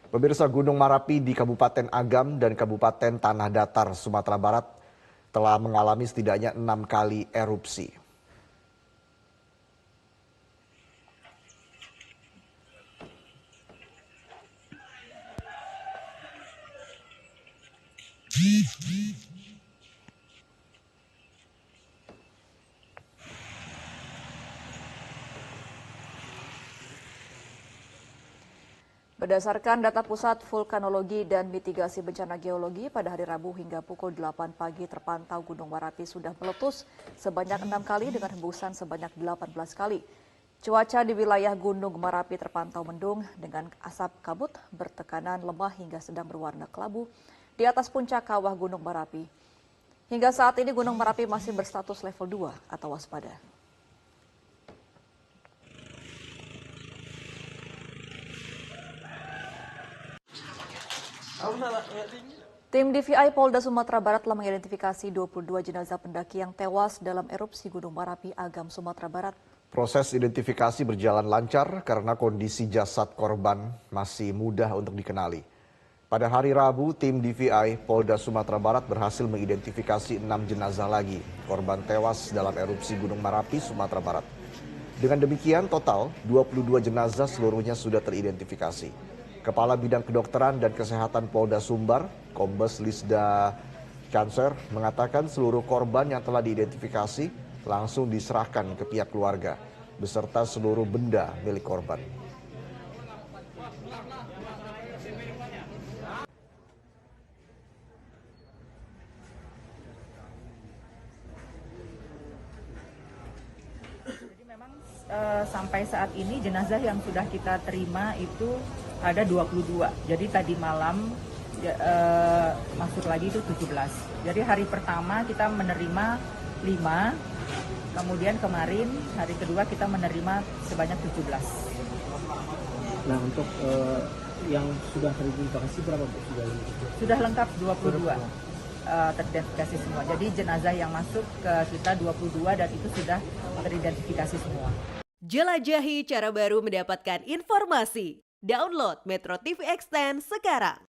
Pemirsa, Gunung Marapi di Kabupaten Agam dan Kabupaten Tanah Datar, Sumatera Barat telah mengalami setidaknya 6 kali erupsi. Berdasarkan data Pusat Vulkanologi dan Mitigasi Bencana Geologi, pada hari Rabu hingga pukul 8 pagi terpantau Gunung Marapi sudah meletus sebanyak 6 kali dengan hembusan sebanyak 18 kali. Cuaca di wilayah Gunung Marapi terpantau mendung dengan asap kabut bertekanan lemah hingga sedang berwarna kelabu di atas puncak kawah Gunung Marapi. Hingga saat ini Gunung Marapi masih berstatus level 2 atau waspada. Tim DVI Polda Sumatera Barat telah mengidentifikasi 22 jenazah pendaki yang tewas dalam erupsi Gunung Marapi, Agam, Sumatera Barat. Proses identifikasi berjalan lancar karena kondisi jasad korban masih mudah untuk dikenali. Pada hari Rabu, tim DVI Polda Sumatera Barat berhasil mengidentifikasi 6 jenazah lagi korban tewas dalam erupsi Gunung Marapi, Sumatera Barat. Dengan demikian, total 22 jenazah seluruhnya sudah teridentifikasi. Kepala Bidang Kedokteran dan Kesehatan Polda Sumbar, Kombes Lisda Cancer, mengatakan seluruh korban yang telah diidentifikasi langsung diserahkan ke pihak keluarga, beserta seluruh benda milik korban. Jadi memang sampai saat ini jenazah yang sudah kita terima itu ada 22. Jadi tadi malam masuk lagi itu 17. Jadi hari pertama kita menerima 5, kemudian kemarin hari kedua kita menerima sebanyak 17. Nah, untuk yang sudah teridentifikasi berapa Bu? Sudah lengkap 22. Teridentifikasi semua. Jadi jenazah yang masuk ke kita 22 dan itu sudah teridentifikasi semua. Jelajahi cara baru mendapatkan informasi. Download Metro TV Extend sekarang.